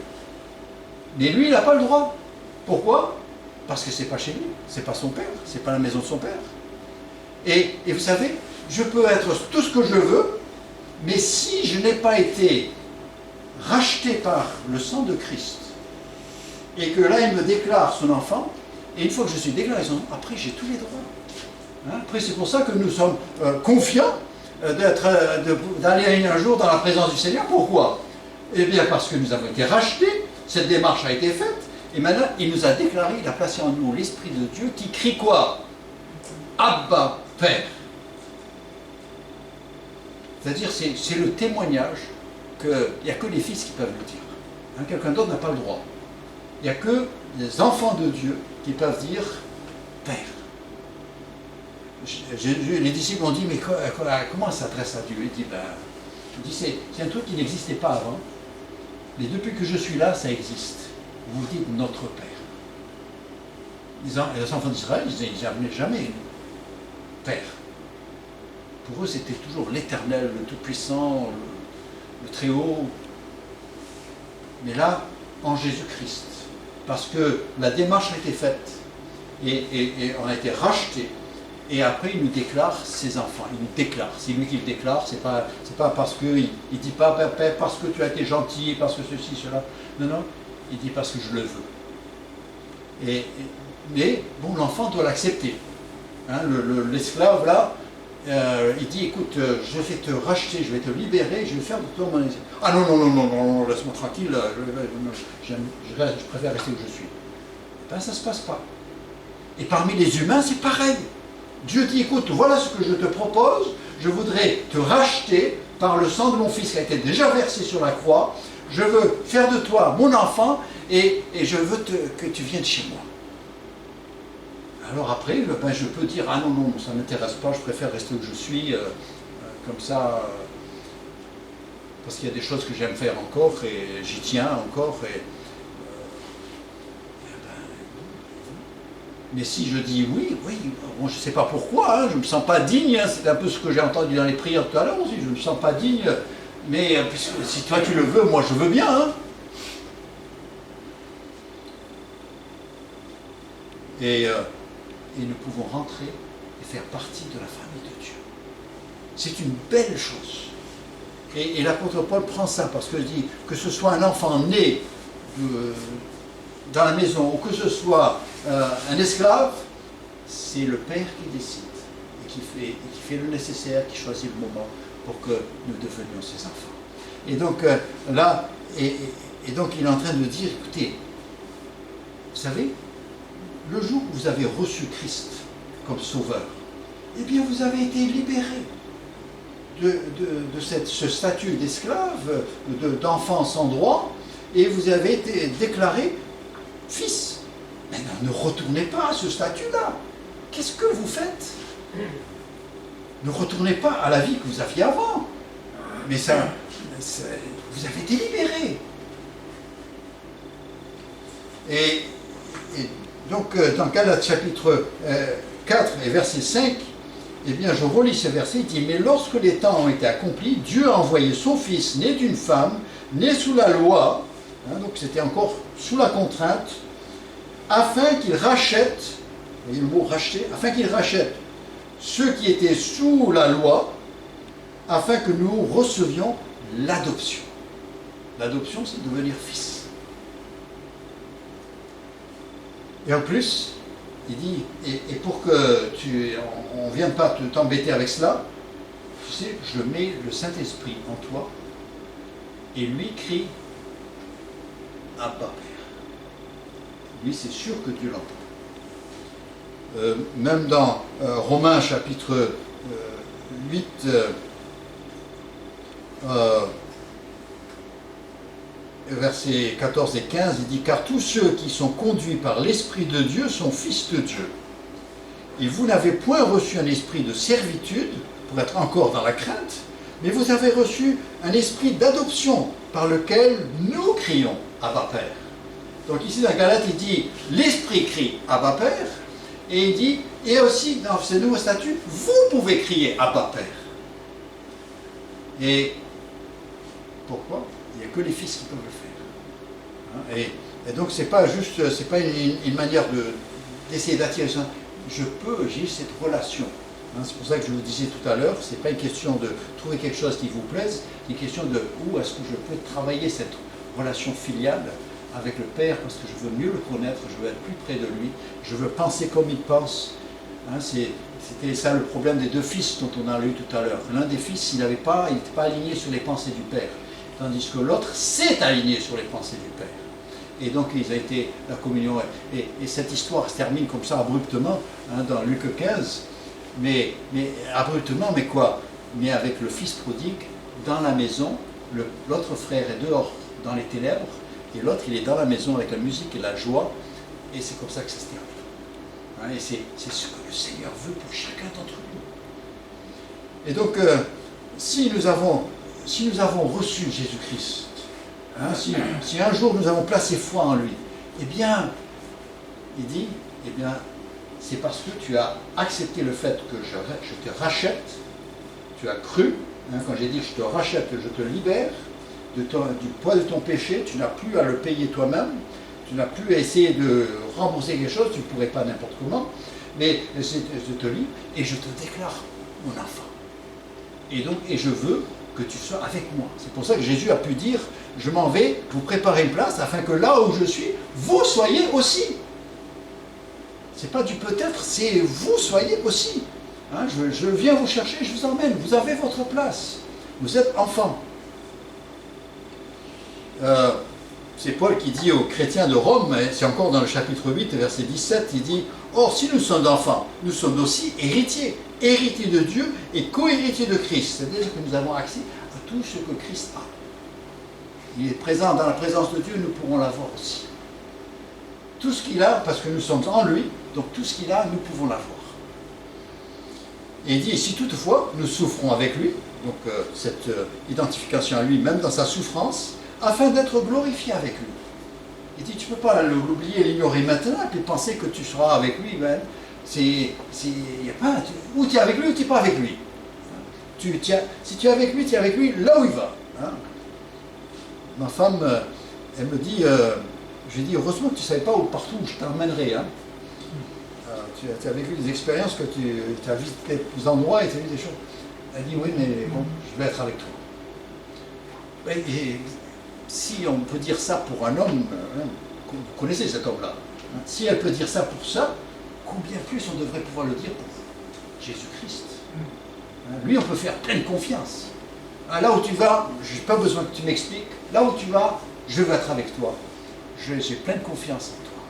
mais lui, il n'a pas le droit. Pourquoi? Parce que c'est pas chez lui, c'est pas son père, c'est pas la maison de son père. Et vous savez, je peux être tout ce que je veux, mais si je n'ai pas été racheté par le sang de Christ, et que là il me déclare son enfant, et une fois que je suis déclaré son enfant, après j'ai tous les droits. Hein, après c'est pour ça que nous sommes confiants d'aller un jour dans la présence du Seigneur. Pourquoi? Eh bien parce que nous avons été rachetés, cette démarche a été faite, et maintenant il nous a déclaré, il a placé en nous l'Esprit de Dieu qui crie quoi? Abba, Père. C'est-à-dire c'est le témoignage qu'il n'y a que les fils qui peuvent le dire. Hein, quelqu'un d'autre n'a pas le droit. Il n'y a que les enfants de Dieu qui peuvent dire Père. Les disciples ont dit, mais comment elle s'adresse à Dieu? Il dit, c'est un truc qui n'existait pas avant, mais depuis que je suis là, ça existe. Vous dites notre Père. Les enfants d'Israël, ils n'avaient jamais Père. Pour eux, c'était toujours l'Éternel, le Tout-Puissant, le Très-Haut. Mais là, en Jésus-Christ, parce que la démarche a été faite, et on a été racheté, et après il nous déclare ses enfants, il nous déclare, c'est lui qui le déclare, c'est pas parce que, il ne dit pas Père, parce que tu as été gentil, parce que ceci, cela, non, il dit parce que je le veux. Mais bon, l'enfant doit l'accepter. Hein, l'esclave là, il dit écoute, je vais te racheter, je vais te libérer, je vais faire de toi mon esclave. Ah non, laisse-moi tranquille, je préfère rester où je suis. Ben ça ne se passe pas. Et parmi les humains, c'est pareil. Dieu dit écoute, voilà ce que je te propose, je voudrais te racheter par le sang de mon fils qui a été déjà versé sur la croix, je veux faire de toi mon enfant et je veux que tu viennes chez moi. Alors après, je peux dire, ah non, ça ne m'intéresse pas, je préfère rester où je suis, comme ça, parce qu'il y a des choses que j'aime faire encore, et j'y tiens encore, mais si je dis oui, bon, je ne sais pas pourquoi, hein, je ne me sens pas digne, hein, c'est un peu ce que j'ai entendu dans les prières tout à l'heure aussi, je ne me sens pas digne, mais puisque, si toi tu le veux, moi je veux bien. Hein. Et nous pouvons rentrer et faire partie de la famille de Dieu. C'est une belle chose. Et l'apôtre Paul prend ça parce qu'il dit que ce soit un enfant né dans la maison ou que ce soit un esclave, c'est le Père qui décide et qui fait le nécessaire, qui choisit le moment pour que nous devenions ses enfants. Et donc là, et donc il est en train de dire, écoutez, vous savez, le jour où vous avez reçu Christ comme sauveur, eh bien vous avez été libéré de ce statut d'esclave, d'enfant sans droit, et vous avez été déclaré fils. Maintenant, ne retournez pas à ce statut-là. Qu'est-ce que vous faites? Ne retournez pas à la vie que vous aviez avant. Mais vous avez été libéré. Et donc, dans Galates chapitre 4 et verset 5, eh bien, je relis ce verset, il dit « Mais lorsque les temps ont été accomplis, Dieu a envoyé son Fils, né d'une femme, né sous la loi, hein, donc c'était encore sous la contrainte, afin qu'il rachète, vous voyez le mot racheter, afin qu'il rachète ceux qui étaient sous la loi, afin que nous recevions l'adoption. » L'adoption, c'est devenir fils. Et en plus, il dit, et pour que on ne vienne pas t'embêter avec cela, tu sais, je mets le Saint-Esprit en toi, et lui crie Abba Père. Lui, c'est sûr que Dieu l'entend. Même dans Romains chapitre 8 versets 14 et 15, il dit « Car tous ceux qui sont conduits par l'Esprit de Dieu sont fils de Dieu. Et vous n'avez point reçu un esprit de servitude, pour être encore dans la crainte, mais vous avez reçu un esprit d'adoption, par lequel nous crions Abba Père. » Donc ici dans Galates, il dit « L'Esprit crie Abba Père », et il dit « Et aussi dans ce nouveau statut, vous pouvez crier Abba Père. » Et pourquoi? Il n'y a que les fils qui peuvent le faire. Et donc c'est pas juste, c'est pas une manière d'essayer d'attirer ça. J'ai cette relation. C'est pour ça que je vous disais tout à l'heure, c'est pas une question de trouver quelque chose qui vous plaise, c'est une question de où est-ce que je peux travailler cette relation filiale avec le Père, parce que je veux mieux le connaître, je veux être plus près de lui, je veux penser comme il pense. C'était ça le problème des deux fils dont on a lu tout à l'heure. L'un des fils, il n'était pas aligné sur les pensées du Père, tandis que l'autre s'est aligné sur les pensées du Père. Et donc ils ont été la communion. Et cette histoire se termine comme ça abruptement, dans Luc 15. Mais abruptement, mais quoi? Mais avec le fils prodigue dans la maison, l'autre frère est dehors dans les ténèbres, et l'autre il est dans la maison avec la musique et la joie, et c'est comme ça que ça se termine. Et c'est ce que le Seigneur veut pour chacun d'entre nous. Et donc, si nous avons reçu Jésus-Christ, si un jour nous avons placé foi en lui, eh bien, il dit, c'est parce que tu as accepté le fait que je te rachète, tu as cru, quand j'ai dit je te rachète, je te libère du poids de ton péché, tu n'as plus à le payer toi-même, tu n'as plus à essayer de rembourser quelque chose, tu ne pourrais pas n'importe comment, mais je te lis et je te déclare mon enfant. Et je veux que tu sois avec moi. C'est pour ça que Jésus a pu dire, je m'en vais vous préparer une place afin que là où je suis, vous soyez aussi. C'est pas du peut-être, c'est vous soyez aussi. Je viens vous chercher, je vous emmène, vous avez votre place. Vous êtes enfants. C'est Paul qui dit aux chrétiens de Rome, c'est encore dans le chapitre 8, verset 17, il dit « Or, si nous sommes enfants, nous sommes aussi héritiers, héritiers de Dieu et co-héritiers de Christ. » C'est-à-dire que nous avons accès à tout ce que Christ a. Il est présent dans la présence de Dieu, nous pourrons l'avoir aussi. Tout ce qu'il a, parce que nous sommes en lui, donc tout ce qu'il a, nous pouvons l'avoir. Et il dit, si toutefois, nous souffrons avec lui, donc cette identification à lui, même dans sa souffrance, afin d'être glorifié avec lui. Il dit, tu ne peux pas l'oublier, l'ignorer maintenant, et puis penser que tu seras avec lui, ou tu es avec lui ou tu n'es pas avec lui. Si tu es avec lui, tu es avec lui là où il va. Ma femme, elle me dit, je lui dis, heureusement que tu ne savais pas partout où je t'emmènerai. Tu as vécu des expériences, que tu as visité des endroits et tu as vu des choses. Elle dit, oui, mais bon, je vais être avec toi. Et si on peut dire ça pour un homme, vous connaissez cet homme-là, si elle peut dire ça pour ça, combien plus on devrait pouvoir le dire pour Jésus-Christ. Lui, on peut faire pleine confiance. Là où tu vas, je n'ai pas besoin que tu m'expliques. Là où tu vas, je veux être avec toi. J'ai pleine confiance en toi.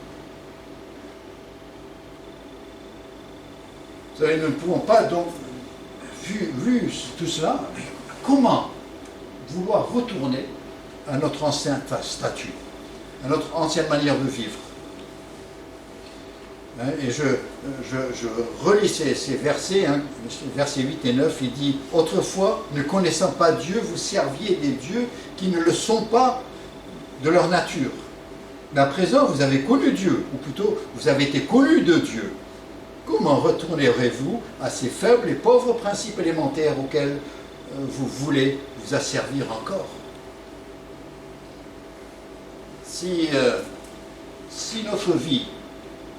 Vous savez, nous ne pouvons pas, donc, vu tout cela, comment vouloir retourner à notre ancien statut, à notre ancienne manière de vivre. Et je relis ces versets, versets 8 et 9, il dit « Autrefois, ne connaissant pas Dieu, vous serviez des dieux qui ne le sont pas de leur nature. Mais à présent, vous avez connu Dieu, ou plutôt, vous avez été connus de Dieu. Comment retournerez-vous à ces faibles et pauvres principes élémentaires auxquels vous voulez vous asservir encore ?» Si notre vie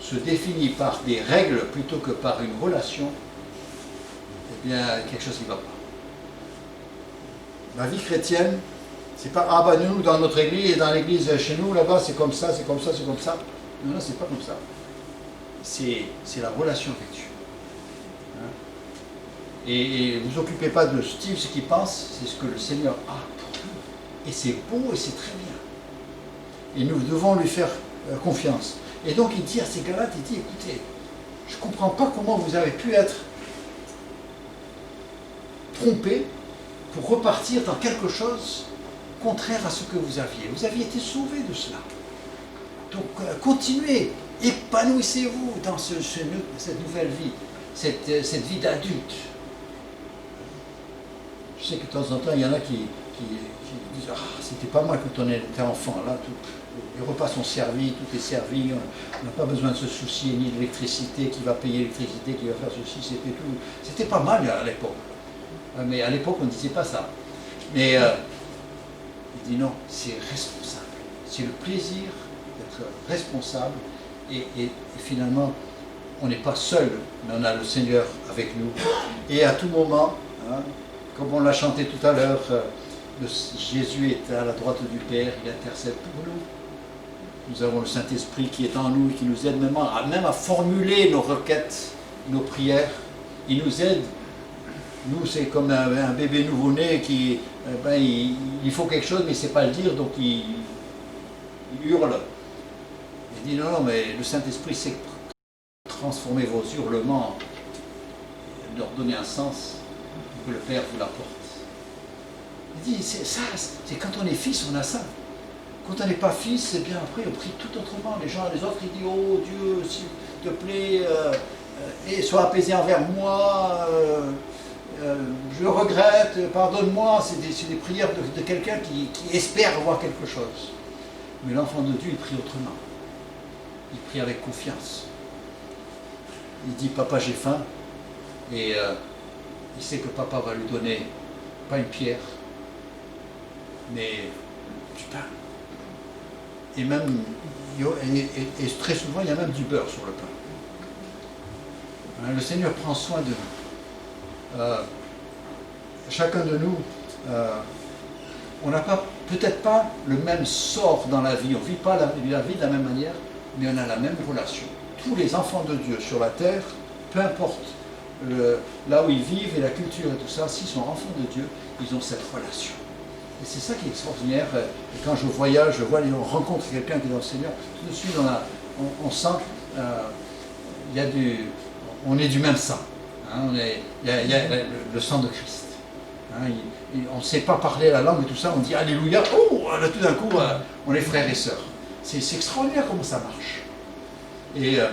se définit par des règles plutôt que par une relation, eh bien, quelque chose qui ne va pas. La vie chrétienne, c'est pas, ah ben nous, dans notre église, et dans l'église chez nous, là-bas, c'est comme ça, c'est comme ça, c'est comme ça. Non, c'est pas comme ça. C'est la relation avec Dieu. Et ne vous occupez pas de Steve, ce qu'il pense, c'est ce que le Seigneur a pour nous. Et c'est beau et c'est très bien. Et nous devons lui faire confiance. Et donc il dit à ces Galates, il dit, écoutez, je ne comprends pas comment vous avez pu être trompés pour repartir dans quelque chose contraire à ce que vous aviez. Vous aviez été sauvés de cela. Donc continuez, épanouissez-vous dans cette nouvelle vie, cette vie d'adulte. Je sais que de temps en temps, il y en a qui disent « Ah, c'était pas mal quand on était enfant, là, les repas sont servis, tout est servi, on n'a pas besoin de se soucier ni de l'électricité, qui va payer l'électricité, qui va faire ceci, c'était tout. C'était pas mal à l'époque. Mais à l'époque, on ne disait pas ça. Mais il dit non, c'est responsable. C'est le plaisir d'être responsable et finalement, on n'est pas seul, mais on a le Seigneur avec nous. Et à tout moment, hein, comme on l'a chanté tout à l'heure, Jésus est à la droite du Père, il intercède pour nous. Nous avons le Saint-Esprit qui est en nous et qui nous aide même à formuler nos requêtes, nos prières. Il nous aide. Nous, c'est comme un bébé nouveau-né qui, il faut quelque chose, mais il ne sait pas le dire, donc il hurle. Il dit non, mais le Saint-Esprit sait transformer vos hurlements, leur donner un sens, que le Père vous l'apporte. Il dit, c'est ça, c'est quand on est fils, on a ça. Quand on n'est pas fils, c'est bien après, on prie tout autrement. Les autres, ils disent, oh Dieu, s'il te plaît, et sois apaisé envers moi, je regrette, pardonne-moi. C'est des prières de quelqu'un qui espère avoir quelque chose. Mais l'enfant de Dieu, il prie autrement. Il prie avec confiance. Il dit, papa, j'ai faim. Et il sait que papa va lui donner, pas une pierre, mais du pain. Et même, et très souvent, il y a même du beurre sur le pain. Hein, le Seigneur prend soin de nous. Chacun de nous, on n'a peut-être pas le même sort dans la vie, on ne vit pas la vie de la même manière, mais on a la même relation. Tous les enfants de Dieu sur la terre, peu importe là où ils vivent et la culture et tout ça, s'ils sont enfants de Dieu, ils ont cette relation. Et c'est ça qui est extraordinaire. Et quand je voyage, on rencontre quelqu'un qui est dans le Seigneur, tout de suite on sent on est du même sang. Hein, il y a le sang de Christ. Hein, on ne sait pas parler la langue et tout ça, on dit Alléluia, oh, là, tout d'un coup, on est frères et sœurs. C'est extraordinaire comment ça marche. Et je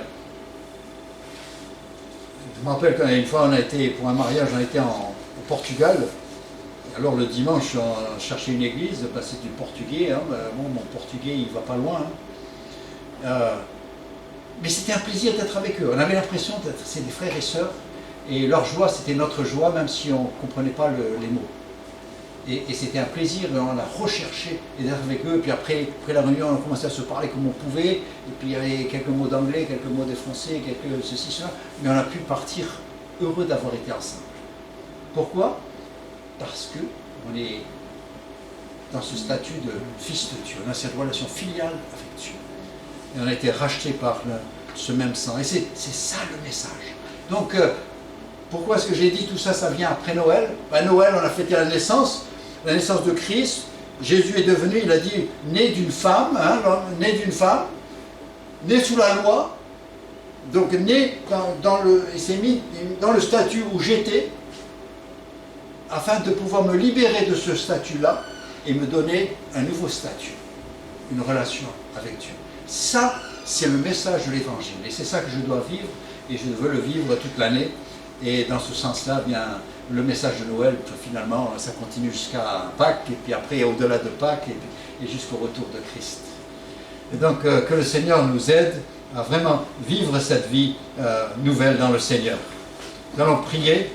me rappelle qu'une fois, on a été, pour un mariage, on a été au Portugal. Alors le dimanche, on cherchait une église, c'est du portugais, hein, mon portugais il va pas loin. Hein. Mais c'était un plaisir d'être avec eux. On avait l'impression d'être c'est des frères et sœurs, et leur joie c'était notre joie, même si on ne comprenait pas les mots. Et c'était un plaisir, on a recherché d'être avec eux, et puis après la réunion, on a commencé à se parler comme on pouvait, et puis il y avait quelques mots d'anglais, quelques mots de français, quelques ceci, cela, mais on a pu partir heureux d'avoir été ensemble. Pourquoi ? Parce qu'on est dans ce statut de fils de Dieu, on a cette relation filiale avec Dieu. Et on a été racheté par ce même sang. Et c'est ça le message. Donc, pourquoi est-ce que j'ai dit tout ça, ça vient après Noël ? Noël, on a fêté la naissance de Christ. Jésus est devenu, il a dit, né d'une femme, hein, né d'une femme, né sous la loi, donc né il s'est mis dans le statut où j'étais, afin de pouvoir me libérer de ce statut-là et me donner un nouveau statut, une relation avec Dieu. Ça, c'est le message de l'Évangile. Et c'est ça que je dois vivre, et je veux le vivre toute l'année. Et dans ce sens-là, bien, le message de Noël, finalement, ça continue jusqu'à Pâques, et puis après, au-delà de Pâques, et jusqu'au retour de Christ. Et donc, que le Seigneur nous aide à vraiment vivre cette vie nouvelle dans le Seigneur. Nous allons prier.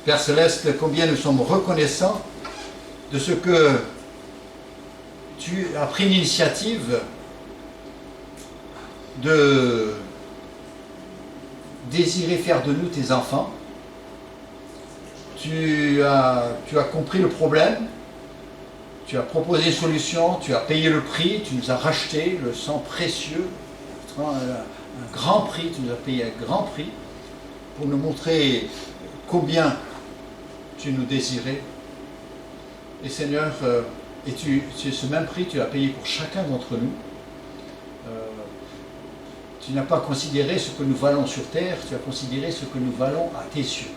Père Céleste, combien nous sommes reconnaissants de ce que tu as pris l'initiative de désirer faire de nous tes enfants. Tu as compris le problème, tu as proposé une solution, tu as payé le prix, tu nous as racheté le sang précieux, un grand prix, tu nous as payé un grand prix pour nous montrer combien tu nous désirais. Et Seigneur, ce même prix, tu l'as payé pour chacun d'entre nous. Tu n'as pas considéré ce que nous valons sur terre, tu as considéré ce que nous valons à tes yeux.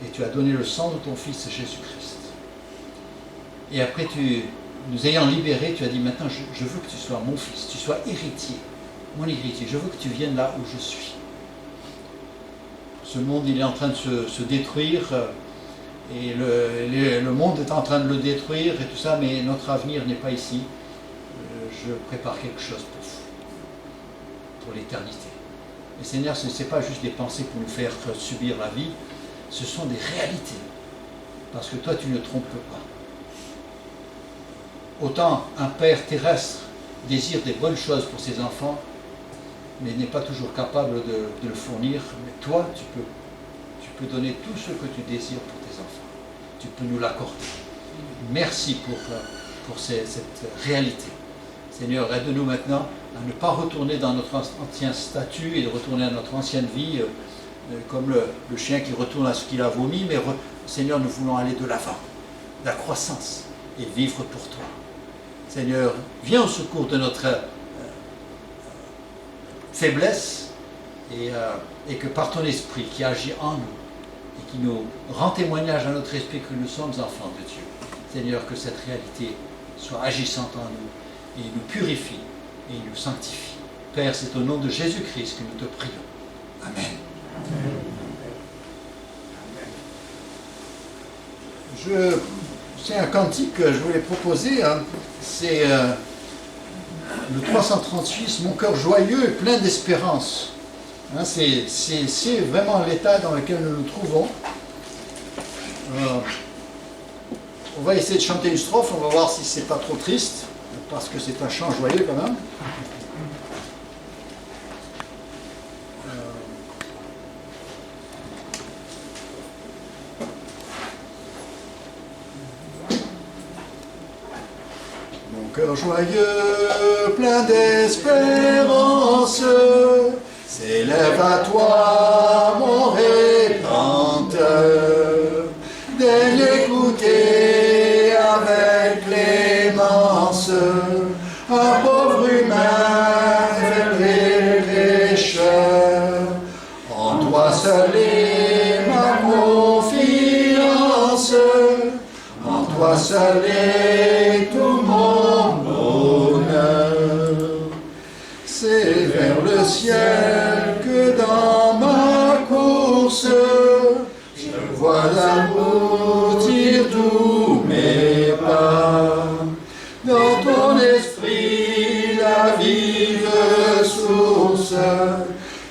et tu as donné le sang de ton Fils Jésus-Christ. Et après, nous ayant libérés, tu as dit, maintenant, je veux que tu sois mon fils, tu sois héritier, mon héritier. Je veux que tu viennes là où je suis. Ce monde, il est en train de se détruire, et le monde est en train de le détruire, et tout ça, mais notre avenir n'est pas ici. Je prépare quelque chose pour l'éternité. Et Seigneur, ce n'est pas juste des pensées pour nous faire subir la vie, ce sont des réalités. Parce que toi, tu ne trompes pas. Autant un père terrestre désire des bonnes choses pour ses enfants, mais n'est pas toujours capable de le fournir, mais toi, tu peux donner tout ce que tu désires pour tes enfants. Tu peux nous l'accorder. Merci pour cette réalité. Seigneur, aide-nous maintenant à ne pas retourner dans notre ancien statut et de retourner à notre ancienne vie, comme le chien qui retourne à ce qu'il a vomi, mais Seigneur, nous voulons aller de l'avant, la croissance, et vivre pour toi. Seigneur, viens au secours de notre faiblesse, et que par ton esprit qui agit en nous, et qui nous rend témoignage à notre esprit que nous sommes enfants de Dieu, Seigneur, que cette réalité soit agissante en nous, et nous purifie, et nous sanctifie. Père, c'est au nom de Jésus-Christ que nous te prions. Amen. C'est un cantique que je voulais proposer, hein. C'est le 336, mon cœur joyeux et plein d'espérance. Hein, c'est vraiment l'état dans lequel nous nous trouvons. On va essayer de chanter une strophe, on va voir si c'est pas trop triste, parce que c'est un chant joyeux quand même. Mon cœur joyeux, plein d'espérance, s'élève à toi, mon Rédempteur. Daigne écouter avec clémence un pauvre humain faible pécheur. En toi seul est ma confiance, en toi seul est tout mon bonheur. C'est vers le ciel que dans ma course je vois aboutir tous mes pas. Dans ton esprit, la vive source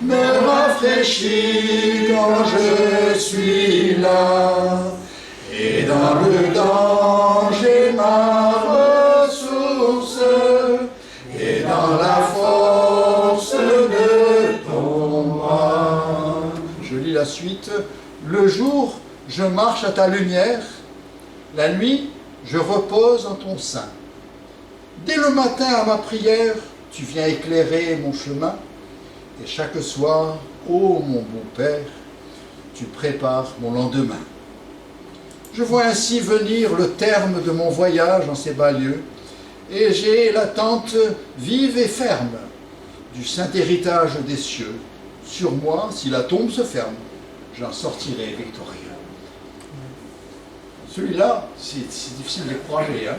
me rafraîchit quand je suis là. Et dans le danger, ma ressource, et dans la force de ton bras. Je lis la suite. Le jour, je marche à ta lumière, la nuit, je repose en ton sein. Dès le matin à ma prière, tu viens éclairer mon chemin, et chaque soir, ô mon bon Père, tu prépares mon lendemain. Je vois ainsi venir le terme de mon voyage en ces bas lieux, et j'ai l'attente vive et ferme du saint héritage des cieux. Sur moi, si la tombe se ferme, j'en sortirai victorieux. Celui-là, c'est difficile de croiser, hein.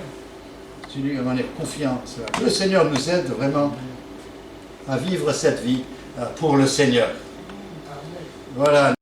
Celui où on est confiant. Le Seigneur nous aide vraiment à vivre cette vie pour le Seigneur. Voilà.